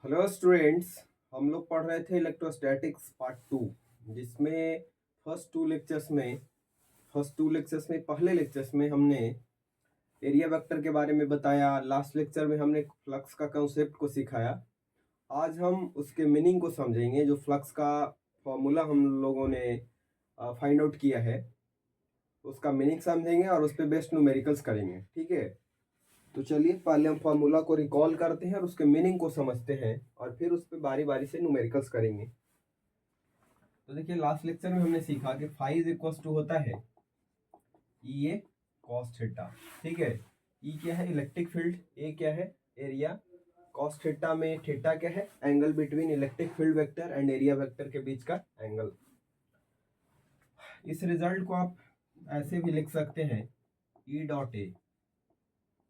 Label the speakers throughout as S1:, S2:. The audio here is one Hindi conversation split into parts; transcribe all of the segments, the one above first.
S1: Hello students. हम लोग पढ़ रहे थे इलेक्ट्रोस्टैटिक्स पार्ट 2, जिसमें फर्स्ट टू लेक्चर्स में पहले लेक्चर्स में हमने एरिया वेक्टर के बारे में बताया। लास्ट लेक्चर में हमने फ्लक्स का कॉन्सेप्ट को सिखाया। आज हम उसके मीनिंग को समझेंगे। जो फ्लक्स का फॉर्मूला हम लोगों ने फाइंड आउट किया है, उसका मीनिंग समझेंगे और उस पर बेस्ड न्यूमेरिकल्स करेंगे। ठीक है, तो चलिए पहले हम फार्मूला को रिकॉल करते हैं और उसके मीनिंग को समझते हैं और फिर उस पर बारी बारी से न्यूमेरिकल्स करेंगे। तो देखिए, लास्ट लेक्चर में हमने सीखा कि फाई इज इक्वल टू होता है ई ए कॉस थीटा। ठीक है, ई क्या है? Electric field. ए क्या है? एरिया। कॉस थीटा में थीटा क्या है? Angle between electric field vector and area vector के बीच का एंगल। इस रिजल्ट को आप ऐसे भी लिख सकते हैं, E dot A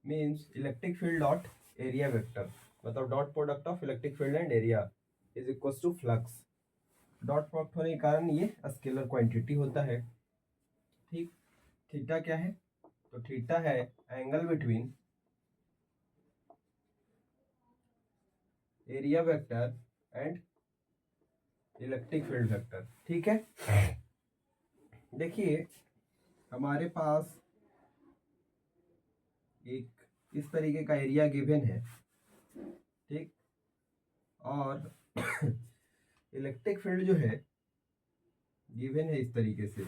S1: means electric field dot area vector, मतलब dot product of electric field and area is equal to flux. Dot product होने के कारण ये स्केलर क्वांटिटी होता है। ठीक, थीटा क्या है? तो थीटा है angle between area vector and electric field vector. ठीक है, देखिए हमारे पास एक इस तरीके का एरिया गिवन है। ठीक, और इलेक्ट्रिक फील्ड जो है गिवन है इस तरीके से,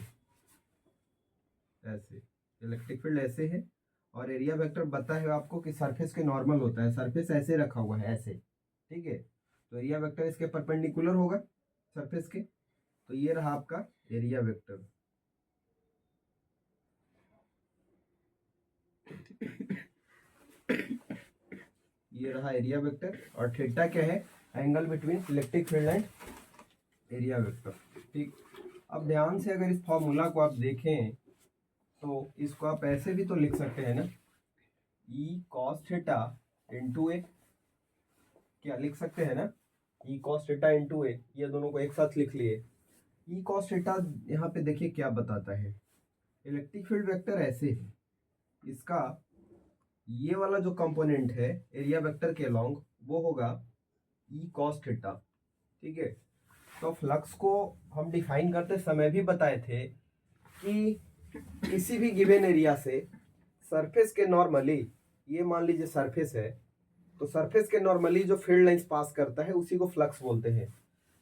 S1: ऐसे इलेक्ट्रिक फील्ड ऐसे है और एरिया वेक्टर पता है आपको कि सरफेस के नॉर्मल होता है। सरफेस ऐसे रखा हुआ है, ऐसे। ठीक है, तो एरिया वेक्टर इसके परपेंडिकुलर होगा सरफेस के। तो ये रहा आपका एरिया वेक्टर। ये रहा एरिया वेक्टर और थीटा क्या है? Angle between electric field and area vector. ठीक, अब ध्यान से अगर इस फॉर्मूला को आप देखें तो इसको आप ऐसे भी तो लिख सकते हैं ना, ई कॉस थीटा इंटू ए। क्या लिख सकते हैं ना, ई कॉस थीटा इंटू ए। ये दोनों को एक साथ लिख लिए। ई कॉस थीटा यहाँ पे देखिए क्या बताता है। इलेक्ट्रिक फील्ड वेक्टर ऐसे है, इसका ये वाला जो कंपोनेंट है एरिया वेक्टर के अलोंग वो होगा ई कॉस थीटा। ठीक है, तो फ्लक्स को हम डिफाइन करते समय भी बताए थे कि किसी भी गिवन एरिया से सरफेस के नॉर्मली, ये मान लीजिए सरफेस है, तो सरफेस के नॉर्मली जो फील्ड लाइंस पास करता है उसी को फ्लक्स बोलते हैं।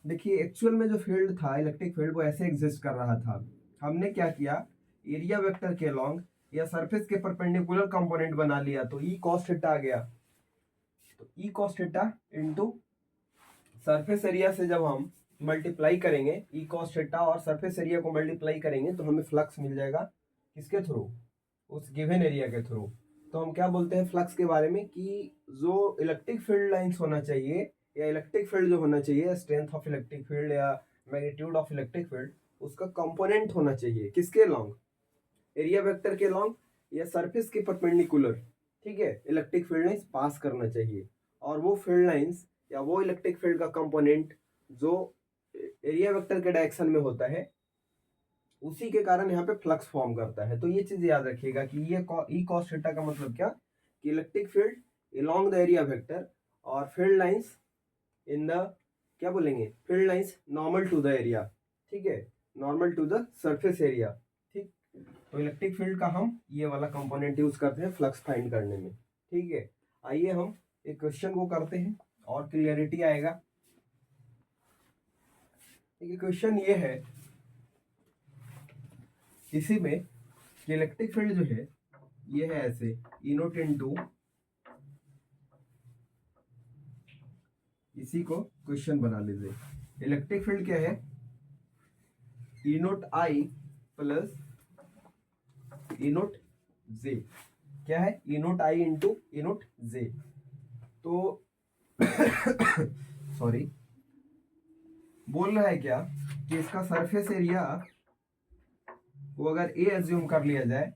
S1: देखिए एक्चुअल में जो फील्ड था, इलेक्ट्रिक फील्ड, वो ऐसे एग्जिस्ट कर रहा था। हमने क्या किया, एरिया वेक्टर के अलोंग या सरफेस के परपेंडिकुलर कंपोनेंट बना लिया, तो ई कॉस थीटा आ गया। तो E cos theta into surface area से जब हम मल्टीप्लाई करेंगे, ई कॉस थीटा और सरफेस एरिया को मल्टीप्लाई करेंगे तो हमें फ्लक्स मिल जाएगा। किसके थ्रू? उस गिवन एरिया के थ्रू। तो हम क्या बोलते हैं फ्लक्स के बारे में कि जो इलेक्ट्रिक फील्ड लाइंस होना चाहिए या इलेक्ट्रिक फील्ड जो होना चाहिए, स्ट्रेंथ ऑफ इलेक्ट्रिक फील्ड या मैग्नीट्यूड ऑफ इलेक्ट्रिक फील्ड, उसका कंपोनेंट होना चाहिए किसके लॉन्ग? एरिया वेक्टर के लॉन्ग या सरफेस के परपेंडिकुलर। ठीक है, इलेक्ट्रिक फील्ड लाइंस पास करना चाहिए और वो फील्ड लाइंस या वो इलेक्ट्रिक फील्ड का कंपोनेंट जो एरिया वेक्टर के डायरेक्शन में होता है, उसी के कारण यहाँ पे फ्लक्स फॉर्म करता है। तो ये चीज याद रखिएगा कि ये ई कॉस थीटा का मतलब क्या, कि electric field along the area vector और फील्ड लाइंस इन द, क्या बोलेंगे, field lines normal to the area. ठीक है, normal to the surface area. ठीक, तो इलेक्ट्रिक फील्ड का हम ये वाला कंपोनेंट यूज करते हैं फ्लक्स फाइंड करने में। ठीक है, आइए हम एक क्वेश्चन को करते हैं और क्लियरिटी आएगा। देखिए क्वेश्चन ये है इसी में कि इलेक्ट्रिक फील्ड जो है ये है ऐसे, ई नोट इनटू, इसी को क्वेश्चन बना लीजिए। इलेक्ट्रिक फील्ड क्या है? ई नोट आई प्लस ई नोट जे। क्या है? ई नोट आई इंटू ई नोट जे। तो सॉरी, बोल रहा है क्या कि इसका सरफेस एरिया को अगर ए एज्यूम कर लिया जाए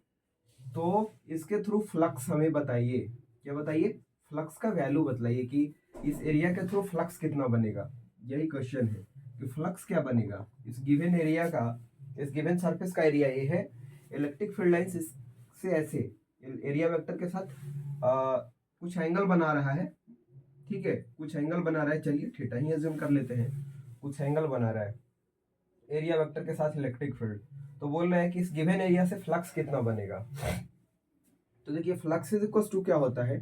S1: तो इसके थ्रू फ्लक्स हमें बताइए। क्या बताइए? फ्लक्स का वैल्यू बतलाइए कि इस एरिया के थ्रू फ्लक्स कितना बनेगा। यही क्वेश्चन है कि फ्लक्स क्या बनेगा इस गिवन एरिया का, इस गिवन सरफेस का एरिया ये है, इलेक्ट्रिक फील्ड लाइंस इससे ऐसे एरिया वेक्टर के साथ कुछ एंगल बना रहा है। ठीक है, कुछ एंगल बना रहा है, चलिए थीटा ही अज्यूम कर लेते हैं, कुछ एंगल बना रहा है एरिया वेक्टर के साथ इलेक्ट्रिक फील्ड। तो बोल रहे हैं कि इस गिवन एरिया से फ्लक्स कितना बनेगा। तो देखिए फ्लक्स इज इक्वल टू क्या होता है,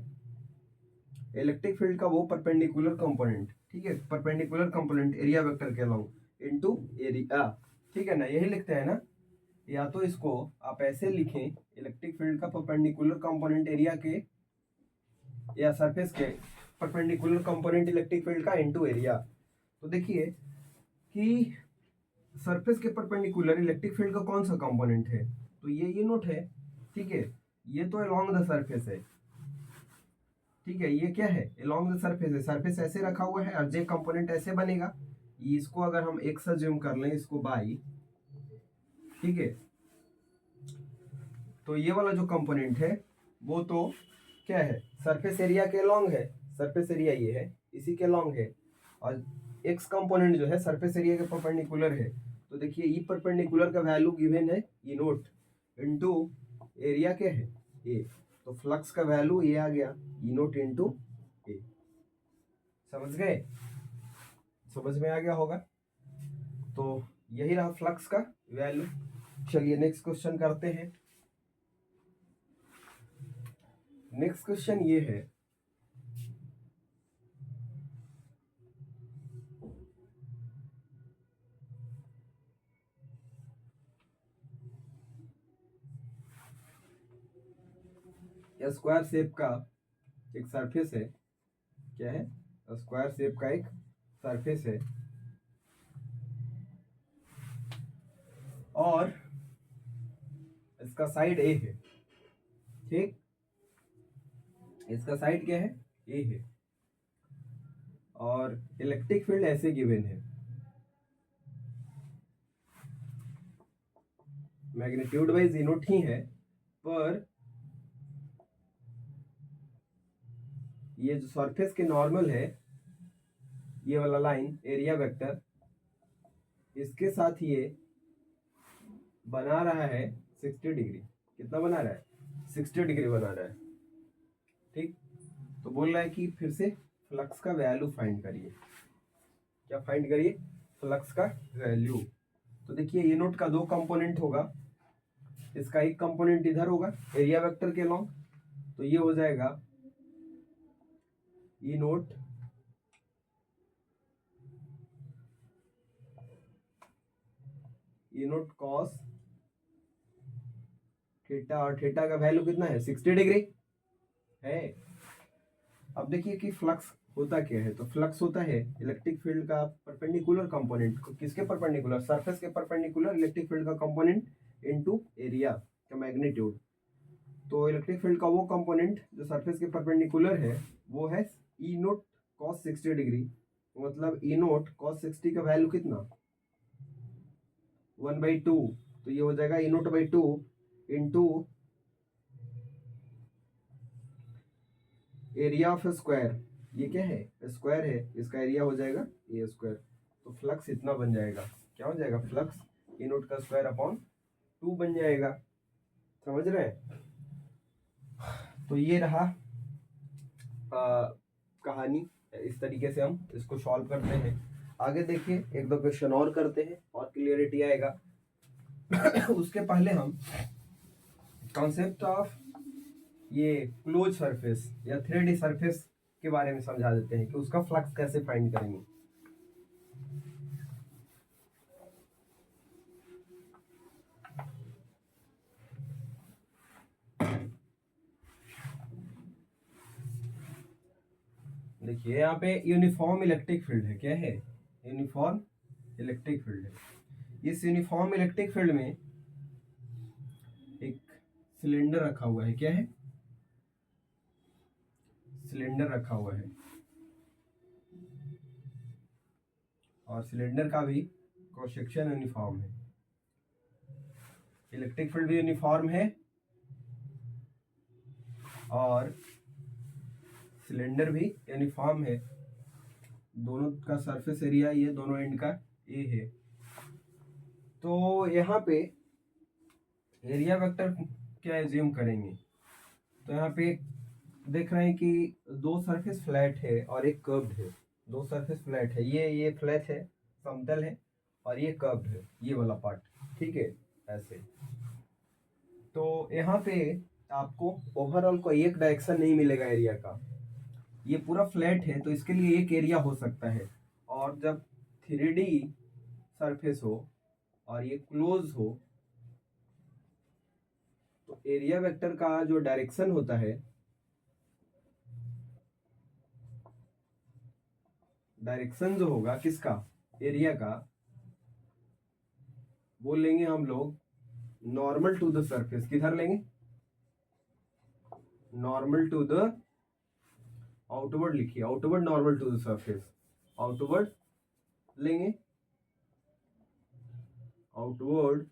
S1: इलेक्ट्रिक फील्ड का वो परपेंडिकुलर कंपोनेंट, ठीक है, परपेंडिकुलर कंपोनेंट एरिया वेक्टर के अलोंग इनटू एरिया, ठीक है ना, यही लिखते हैं ना। या तो इसको आप ऐसे लिखें, इलेक्ट्रिक फील्ड का परपेंडिकुलर कंपोनेंट एरिया के या सरफेस के परपेंडिकुलर कंपोनेंट इलेक्ट्रिक फील्ड का इनटू एरिया। तो देखिए कि सरफेस के परपेंडिकुलर इलेक्ट्रिक फील्ड का कौन सा कंपोनेंट है, तो ये नोट है, ठीक है, ये तो अलोंग द सरफेस है, ठीक है, ये क्या है, अलोंग द सरफेस है, सरफेस ऐसे रखा हुआ है और जे कंपोनेंट ऐसे बनेगा, इसको अगर हम एक्स अज्यूम कर लें, इसको बाई, ठीक है, तो ये वाला जो कंपोनेंट है वो तो क्या है, सरफेस एरिया के अलोंग है, सरफेस एरिया ये है, इसी के अलोंग है, और एक्स कंपोनेंट जो है सरफेस एरिया के परपेंडिकुलर है। तो देखिए ई परपेंडिकुलर का वैल्यू गिवन है ई नोट इनटू एरिया क्या है ए, तो फ्लक्स का वैल्यू ये आ गया ई नोट इनटू ए। समझ गए, समझ में आ गया होगा। तो यही रहा फ्लक्स का वैल्यू। चलिए नेक्स्ट क्वेश्चन करते हैं। नेक्स्ट क्वेश्चन ये है, स्क्वायर शेप का एक सरफेस है, क्या है, स्क्वायर शेप का एक सरफेस है, और इसका साइड ए है, ठीक, इसका साइड क्या है, ए है, और इलेक्ट्रिक फील्ड ऐसे गिवन है, मैग्नीट्यूड वाइज इनोट ही है, पर ये जो सरफेस के नॉर्मल है, ये वाला लाइन एरिया वेक्टर, इसके साथ ये बना रहा है 60 डिग्री। कितना बना रहा है, 60 डिग्री बना रहा है, ठीक। तो बोल रहा है कि फिर से फ्लक्स का वैल्यू फाइंड करिए। क्या फाइंड करिए, फ्लक्स का वैल्यू। तो देखिए ये नोट का दो कंपोनेंट होगा, इसका एक कंपोनेंट इधर होगा एरिया वेक्टर के लॉन्ग, तो ये हो जाएगा ई नोट कॉस थीटा, और थीटा का वैल्यू कितना है, 60 डिग्री है। अब देखिए कि फ्लक्स होता क्या है, तो फ्लक्स होता है इलेक्ट्रिक फील्ड का परपेंडिकुलर कंपोनेंट, किसके परपेंडिकुलर, सरफेस के परपेंडिकुलर इलेक्ट्रिक फील्ड का कंपोनेंट इनटू एरिया का मैग्नीट्यूड। तो इलेक्ट्रिक फील्ड का वो कंपोनेंट जो सरफेस के परपेंडिकुलर है वो है ई नोट कॉस 60 डिग्री, मतलब ई नोट कॉस 60 का वैल्यू कितना, 1/2, तो ये हो जाएगा E naught by 2 into area of square, ये क्या है, स्क्वायर है, इसका एरिया हो जाएगा ए स्क्वायर। तो फ्लक्स इतना बन जाएगा, क्या हो जाएगा, फ्लक्स ई नोट का स्क्वायर अपॉन 2 बन जाएगा। समझ रहे हैं। तो ये रहा कहानी, इस तरीके से हम इसको सॉल्व करते हैं। आगे देखिए एक दो क्वेश्चन और करते हैं और क्लियरिटी आएगा। उसके पहले हम कॉन्सेप्ट ऑफ ये क्लोज सरफेस या 3D सरफेस के बारे में समझा देते हैं कि उसका फ्लक्स कैसे फाइंड करेंगे। देखिए यहाँ पे यूनिफॉर्म इलेक्ट्रिक फील्ड है, क्या है, यूनिफॉर्म इलेक्ट्रिक फील्ड है। इस यूनिफॉर्म इलेक्ट्रिक फील्ड में एक सिलेंडर रखा हुआ है, क्या है, सिलेंडर रखा हुआ है, और सिलेंडर का भी क्रॉस सेक्शन यूनिफॉर्म है, इलेक्ट्रिक फील्ड भी यूनिफॉर्म है, और सिलेंडर भी यूनिफॉर्म है, दोनों का सरफेस एरिया ये दोनों एंड का ए है। तो यहाँ पे एरिया वेक्टर क्या एज्यूम करेंगे, तो यहाँ पे देख रहे हैं कि दो सरफेस फ्लैट है और एक कर्व्ड है। दो सरफेस फ्लैट है, ये फ्लैट है, समतल है, और ये कर्व्ड है, ये वाला पार्ट, ठीक है, ऐसे। तो यहाँ पे आपको ओवरऑल कोई एक डायरेक्शन नहीं मिलेगा एरिया का, ये पूरा फ्लैट है तो इसके लिए एक एरिया हो सकता है। और जब 3D सरफेस हो और ये क्लोज हो तो एरिया वेक्टर का जो डायरेक्शन होता है, डायरेक्शन जो होगा किसका, एरिया का, वो लेंगे हम लोग नॉर्मल टू द सरफेस। किधर लेंगे, नॉर्मल टू द आउटवर्ड, लिखिए outward normal to the surface, outward लेंगे, आउटवर्ड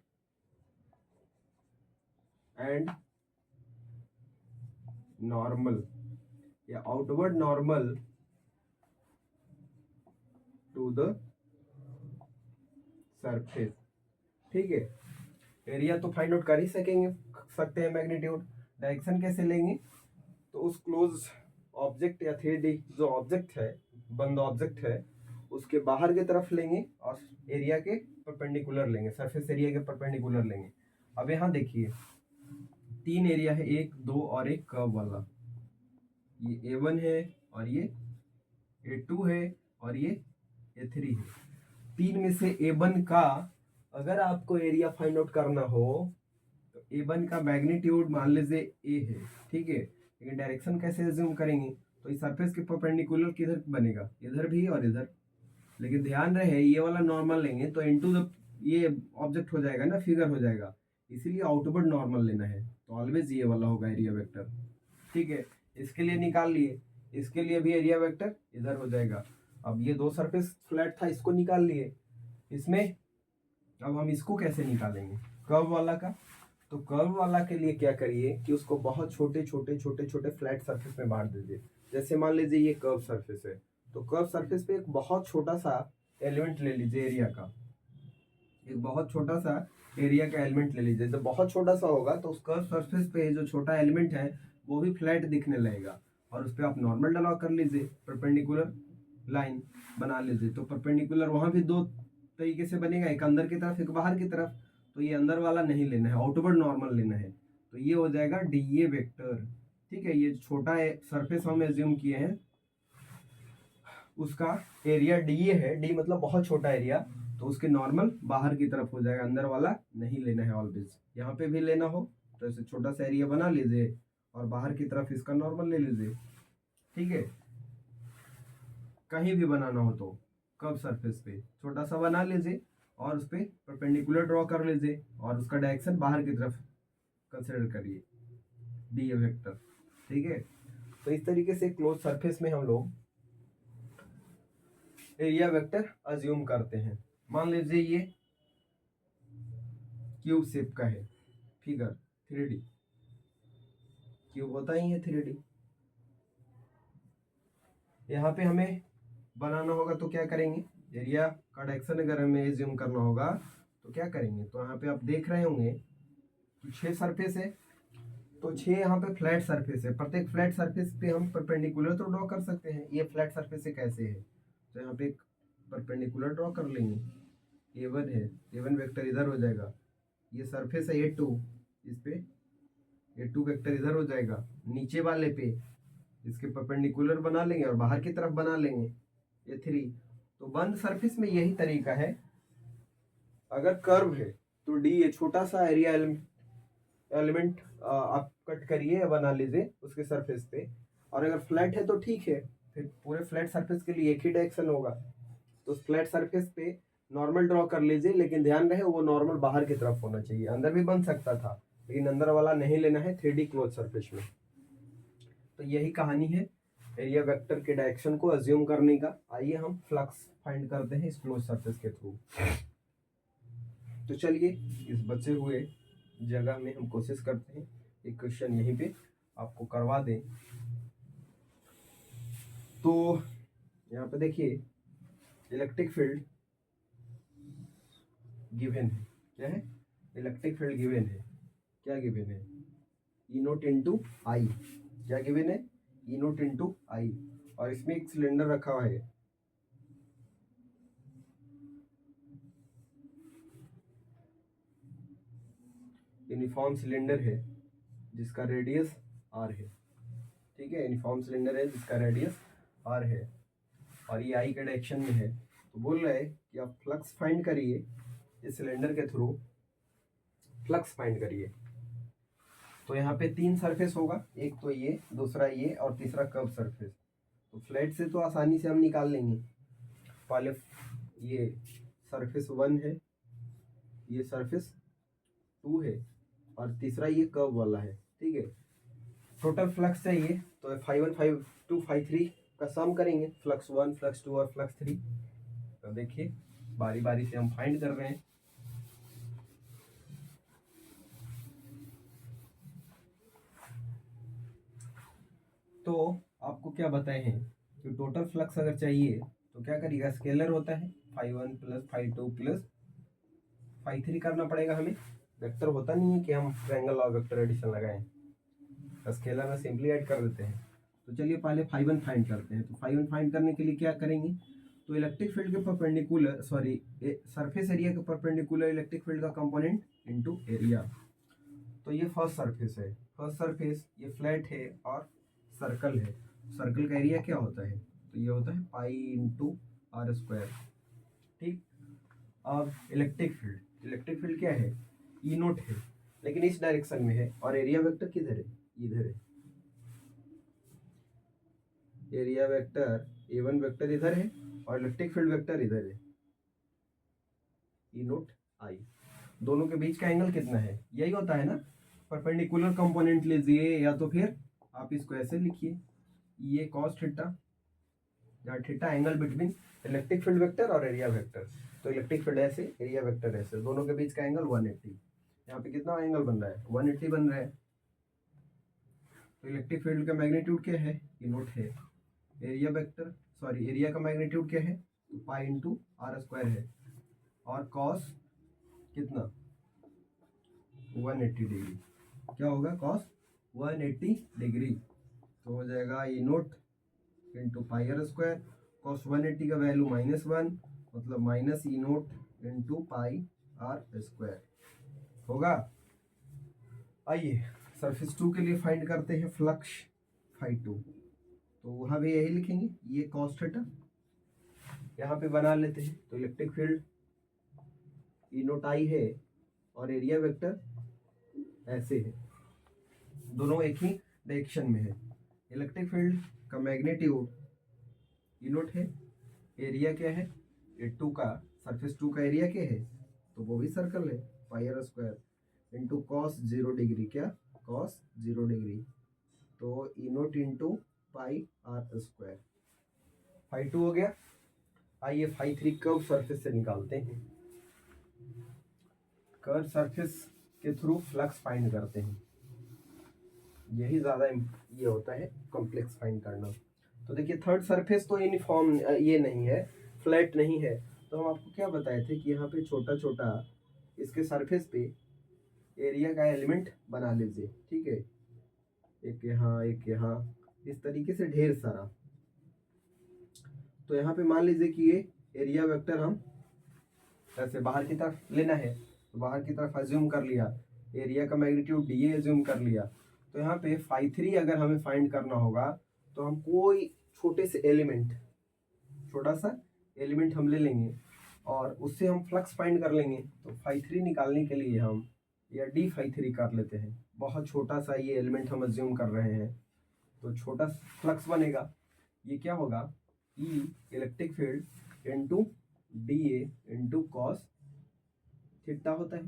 S1: एंड नॉर्मल, या outward normal to the surface, ठीक है। एरिया तो फाइंड आउट कर ही सकते हैं मैग्नीट्यूड। डायरेक्शन कैसे लेंगे, तो उस क्लोज ऑब्जेक्ट या 3D जो ऑब्जेक्ट है, बंद ऑब्जेक्ट है, उसके बाहर की तरफ लेंगे और एरिया के परपेंडिकुलर लेंगे, सरफेस एरिया के परपेंडिकुलर लेंगे। अब यहाँ देखिए 3 एरिया है, 1 2 और एक कर्व वाला, ये A1 है और ये A2 है और ये A3 है। 3 में से A1 का अगर आपको एरिया फाइंड आउट करना हो तो A1 का मैग्नीट्यूड मान लीजिए A है, ठीक है, लेकिन डायरेक्शन कैसे एज्यूम करेंगे, तो इस सरफेस के परपेंडिकुलर किधर बनेगा, इधर भी और इधर। लेकिन ध्यान रहे ये वाला नॉर्मल लेंगे तो इनटू द ये ऑब्जेक्ट हो जाएगा ना, फिगर हो जाएगा, इसीलिए आउटवर्ड नॉर्मल लेना है, तो ऑलवेज ये वाला होगा एरिया वेक्टर, ठीक है। इसके लिए निकाल लिए, इसके लिए भी एरिया वेक्टर इधर हो जाएगा। अब ये दो सरफेस फ्लैट था, इसको निकाल लिए, इसमें अब हम इसको कैसे निकालेंगे कर्व वाला का, तो कर्व वाला के लिए क्या करिए कि उसको बहुत छोटे छोटे छोटे छोटे फ्लैट सरफेस में बांट दीजिए। जैसे मान लीजिए ये कर्व सरफेस है, तो कर्व सरफेस पे एक बहुत छोटा सा एलिमेंट ले लीजिए एरिया का, एक बहुत छोटा सा एरिया का एलिमेंट ले लीजिए। जब बहुत छोटा सा होगा तो उस कर्व सरफेस पे जो छोटा एलिमेंट है वो भी फ्लैट दिखने लगेगा, और उस पर आप नॉर्मल ड्रॉ कर लीजिए, परपेंडिकुलर लाइन बना लीजिए। तो परपेंडिकुलर वहां भी दो तरीके से बनेगा, एक अंदर की तरफ एक बाहर की तरफ। तो ये अंदर वाला नहीं लेना है, आउटवर्ड नॉर्मल लेना है, तो ये हो जाएगा DA वेक्टर, ठीक है। ये छोटा सरफेस हम एज्यूम किए हैं, उसका एरिया DA है, डी मतलब बहुत छोटा एरिया, तो उसके नॉर्मल बाहर की तरफ हो जाएगा, अंदर वाला नहीं लेना है ऑलवेज। यहाँ पे भी लेना हो तो ऐसे छोटा सा एरिया बना लीजिए और बाहर की तरफ इसका नॉर्मल ले लीजिए, ठीक है। कहीं भी बनाना हो तो कर्व सरफेस पे छोटा सा बना लीजिए और उस पर परपेंडिकुलर ड्रॉ कर लीजिए और उसका डायरेक्शन बाहर की तरफ कंसिडर करिए, DA वेक्टर, ठीक है। तो इस तरीके से क्लोज सरफेस में हम लोग एरिया वेक्टर अज्यूम करते हैं। मान लीजिए ये क्यूब शेप का है फिगर, 3D क्यूब होता ही है 3D। यहाँ पे हमें बनाना होगा तो क्या करेंगे, एरिया का डायरेक्शन अगर हमें एज्यूम करना होगा तो क्या करेंगे, तो यहाँ पे आप देख रहे होंगे कि 6 सरफेस है, तो 6 यहाँ पे फ्लैट सरफेस है, प्रत्येक फ्लैट सरफेस पे हम परपेंडिकुलर तो ड्रॉ कर सकते हैं। ये फ्लैट सरफेस है कैसे है, तो यहाँ पे एक परपेंडिकुलर ड्रॉ कर लेंगे, A1 है, A1 वेक्टर इधर हो जाएगा, ये सरफेस है A2, इस पे A2 वेक्टर इधर हो जाएगा, नीचे वाले पे इसके परपेंडिकुलर बना लेंगे और बाहर की तरफ बना लेंगे A3। तो बंद सरफेस में यही तरीका है, अगर कर्व है तो DA छोटा सा एरिया एलिमेंट आप कट करिए या बना लीजिए उसके सरफेस पे, और अगर फ्लैट है तो ठीक है, फिर पूरे फ्लैट सरफेस के लिए एक ही डायरेक्शन होगा, तो उस फ्लैट सरफेस पे नॉर्मल ड्रॉ कर लीजिए, लेकिन ध्यान रहे वो नॉर्मल बाहर की तरफ होना चाहिए, अंदर भी बन सकता था लेकिन अंदर वाला नहीं लेना है 3D क्लोज सरफेस में। तो यही कहानी है एरिया वेक्टर के डायरेक्शन को अज्यूम करने का। आइए हम फ्लक्स फाइंड करते हैं इस क्लोज सरफेस के थ्रू। तो चलिए इस बचे हुए जगह में हम कोशिश करते हैं एक क्वेश्चन यहीं पे आपको करवा दें। तो यहाँ पे देखिए इलेक्ट्रिक फील्ड गिवन है, क्या है, इलेक्ट्रिक फील्ड गिवन है, क्या गिवन है, E0 × I, क्या गिवन है, ई नोट इंटू आई, और इसमें एक सिलेंडर रखा हुआ है, यूनिफॉर्म सिलेंडर है जिसका रेडियस आर है। ठीक है, यूनिफॉर्म सिलेंडर है जिसका रेडियस आर है और ये आई के डायरेक्शन में है। तो बोल रहा है कि आप फ्लक्स फाइंड करिए, इस सिलेंडर के थ्रू फ्लक्स फाइंड करिए। तो यहाँ पे 3 सरफेस होगा, एक तो ये, दूसरा ये और तीसरा कर्व सरफेस। तो फ्लैट से तो आसानी से हम निकाल लेंगे। पहले ये सरफेस 1 है, ये सरफेस 2 है और तीसरा ये कर्व वाला है। ठीक है, टोटल फ्लक्स चाहिए तो φ1 φ2 φ3 का सम करेंगे, फ्लक्स 1 फ्लक्स 2 और फ्लक्स 3। तो देखिए बारी बारी से हम फाइंड कर रहे हैं। तो आपको क्या बताए हैं कि टोटल फ्लक्स अगर चाहिए तो क्या करिएगा, स्केलर होता है φ1 प्लस φ2 प्लस φ3 करना पड़ेगा हमें। वेक्टर होता नहीं है कि हम ट्रायंगल और वेक्टर एडिशन लगाएं, स्केलर में सिंपली ऐड कर देते हैं। तो चलिए पहले φ1 फाइंड करते हैं। तो φ1 फाइंड करने के लिए क्या करेंगे, तो इलेक्ट्रिक फील्ड के परपेंडिकुलर सरफेस एरिया के परपेंडिकुलर इलेक्ट्रिक फील्ड का कंपोनेंट इनटू एरिया। तो ये फर्स्ट सरफेस है, फर्स्ट सरफेस ये फ्लैट है और सर्कल है। सर्कल का एरिया क्या होता है, तो ये होता है पाई इंटू आर स्क्वायर। ठीक, अब इलेक्ट्रिक फील्ड क्या है, ई नोट है, लेकिन इस डायरेक्शन में है और एरिया वेक्टर किधर है, इधर है। एरिया वेक्टर A1 वेक्टर इधर है और इलेक्ट्रिक फील्ड वेक्टर इधर है, ई नोट आई। दोनों के बीच का एंगल कितना है, यही होता है ना, परपेंडिकुलर कंपोनेंट लीजिए या तो फिर आप इसको ऐसे लिखिए, ये कॉस थीटा, जहाँ theta angle between electric field vector और एरिया वेक्टर। तो इलेक्ट्रिक फील्ड ऐसे, एरिया वेक्टर ऐसे, दोनों के बीच का एंगल 180। यहाँ पे कितना एंगल बन रहा है, 180 बन रहा है। तो इलेक्ट्रिक फील्ड का मैग्नीट्यूड क्या है, ये नोट है। एरिया वेक्टर एरिया का मैग्नीट्यूड क्या है, पाई इंटू आर स्क्वायर है, और कॉस कितना 180 डिग्री। क्या होगा, कॉस 180 डिग्री। तो हो जाएगा E naught into pi R square. Cos 180 का वैल्यू -1, मतलब minus E naught into pi R square होगा। आइए सरफेस 2 के लिए फाइंड करते हैं फ्लक्स φ2। तो वहाँ भी यही लिखेंगे, ये कॉस थीटा यहाँ पे बना लेते हैं। तो इलेक्ट्रिक फील्ड ई नोट आई है और एरिया वेक्टर ऐसे है, दोनों एक ही डायरेक्शन में है। इलेक्ट्रिक फील्ड का मैग्नीट्यूड ई नोट है, एरिया क्या है, ये 2 का, सरफेस 2 का एरिया क्या है, तो वो भी सर्कल है, pi R square into cos 0 degree, क्या कॉस 0 डिग्री। तो E naught into pi R square. φ2 हो गया। आइए φ3 कर्व सरफेस से निकालते हैं। कर्व सरफेस के थ्रू फ्लक्स फाइंड करते हैं, यही ज़्यादा ये होता है कॉम्प्लेक्स फाइंड करना। तो देखिए थर्ड सरफेस तो यूनिफॉर्म ये नहीं है, फ्लैट नहीं है। तो हम आपको क्या बताए थे कि यहाँ पे छोटा छोटा इसके सरफेस पे एरिया का एलिमेंट बना लीजिए। ठीक है, एक यहाँ एक यहाँ, इस तरीके से ढेर सारा। तो यहाँ पे मान लीजिए कि ये एरिया वेक्टर हम ऐसे बाहर की तरफ लेना है, तो बाहर की तरफ अज्यूम कर लिया, एरिया का मैग्नीट्यूड डी अज्यूम कर लिया। तो यहाँ पे φ3 अगर हमें फाइंड करना होगा तो हम कोई छोटे से एलिमेंट, छोटा सा एलिमेंट हम ले लेंगे और उससे हम फ्लक्स फाइंड कर लेंगे। तो φ3 निकालने के लिए हम या डी φ3 कर लेते हैं, बहुत छोटा सा ये एलिमेंट हम अज्यूम कर रहे हैं, तो छोटा फ्लक्स बनेगा। ये क्या होगा, E electric field into D A into cos theta होता है,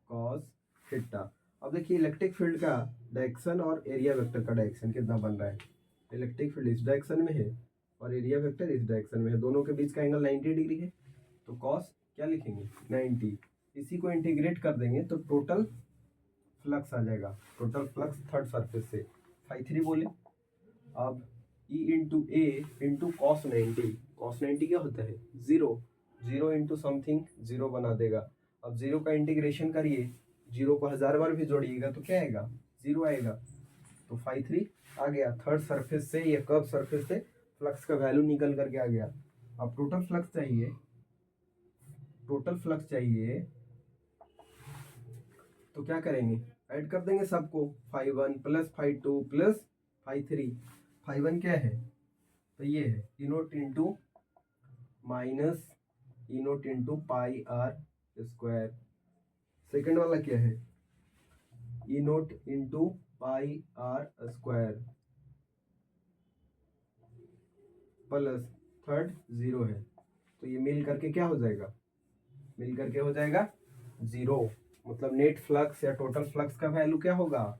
S1: कॉस थीटा। अब देखिए इलेक्ट्रिक फील्ड का डायरेक्शन और एरिया वेक्टर का डायरेक्शन कितना बन रहा है। इलेक्ट्रिक फील्ड इस डायरेक्शन में है और एरिया वेक्टर इस डायरेक्शन में है, दोनों के बीच का एंगल 90 डिग्री है। तो कॉस क्या लिखेंगे, 90। इसी को इंटीग्रेट कर देंगे तो टोटल फ्लक्स आ जाएगा, टोटल फ्लक्स थर्ड सरफेस से φ3 बोले। अब ई इंटू ए इंटू कॉस 90, कॉस 90 क्या होता है, 0, 0 इंटू समथिंग 0 बना देगा। अब 0 का इंटीग्रेशन करिए, 0 को 1000 बार भी जोड़िएगा तो क्या आएगा, 0 आएगा। तो φ3 आ गया थर्ड सरफेस से या कर्व सरफेस से फ्लक्स का वैल्यू निकल करके आ गया। अब टोटल फ्लक्स चाहिए, तो क्या करेंगे, ऐड कर देंगे सबको, φ1 प्लस φ2 प्लस φ3। φ1 क्या है, तो ये है E naught into minus E naught into pi R square. Second वाला क्या है, E naught into pi R square plus third 0 है, तो ये मिल करके क्या हो जाएगा, मिल करके हो जाएगा 0। मतलब नेट फ्लक्स या टोटल फ्लक्स का वैल्यू क्या होगा,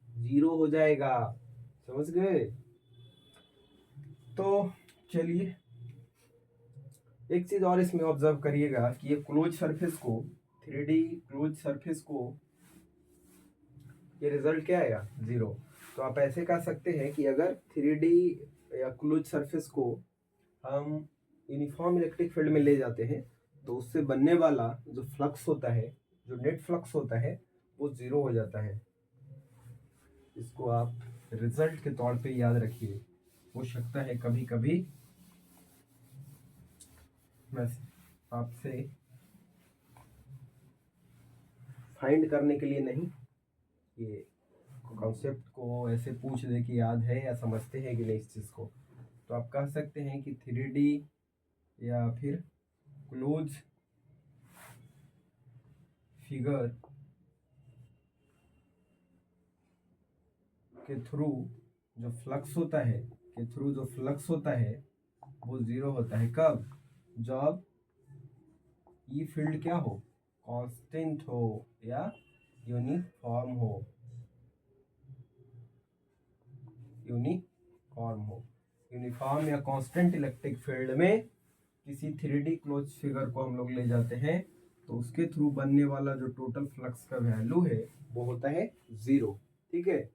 S1: 0 हो जाएगा। समझ गए। तो चलिए एक चीज और इसमें ऑब्जर्व करिएगा कि ये क्लोज सरफेस को, 3D क्लोज सरफेस को, ये रिजल्ट क्या आएगा 0। तो आप ऐसे कह सकते हैं कि अगर 3D या क्लोज सरफेस को हम यूनिफॉर्म इलेक्ट्रिक फील्ड में ले जाते हैं तो उससे बनने वाला जो फ्लक्स होता है, जो नेट फ्लक्स होता है, वो 0 हो जाता है। इसको आप रिजल्ट के तौर पे याद रखिए। हो सकता है कभी कभी मैं आपसे फाइंड करने के लिए नहीं, ये कॉन्सेप्ट को ऐसे पूछ दे कि याद है या समझते हैं कि नहीं इस चीज़ को, तो आप कह सकते हैं कि 3D या फिर क्लोज फिगर के थ्रू जो फ्लक्स होता है वो 0 होता है। कब, जब ये फील्ड क्या हो, कांस्टेंट हो या यूनिफॉर्म हो, यूनिफॉर्म या कांस्टेंट इलेक्ट्रिक फील्ड में किसी 3D क्लोज फिगर को हम लोग ले जाते हैं तो उसके थ्रू बनने वाला जो टोटल फ्लक्स का वैल्यू है वो होता है 0। ठीक है,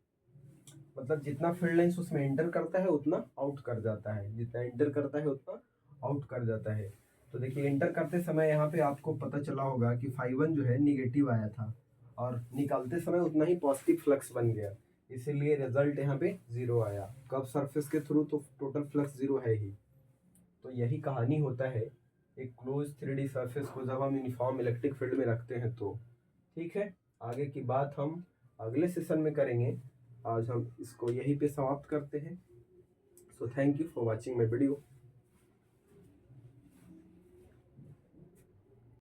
S1: मतलब जितना फील्ड लाइंस उसमें एंटर करता है उतना आउट कर जाता है, जितना एंटर करता है उतना आउट कर जाता है। तो देखिए एंटर करते समय यहाँ पे आपको पता चला होगा कि φ1 जो है निगेटिव आया था और निकालते समय उतना ही पॉजिटिव फ्लक्स बन गया, इसीलिए रिजल्ट यहाँ पे 0 आया। कब सरफेस के थ्रू तो टोटल फ्लक्स 0 है ही। तो यही कहानी होता है एक क्लोज 3D सरफेस को जब हम यूनिफॉर्म इलेक्ट्रिक फील्ड में रखते हैं तो। ठीक है, आगे की बात हम अगले सेशन में करेंगे। आज हम इसको यहीं पे समाप्त करते हैं। So thank you for watching my video.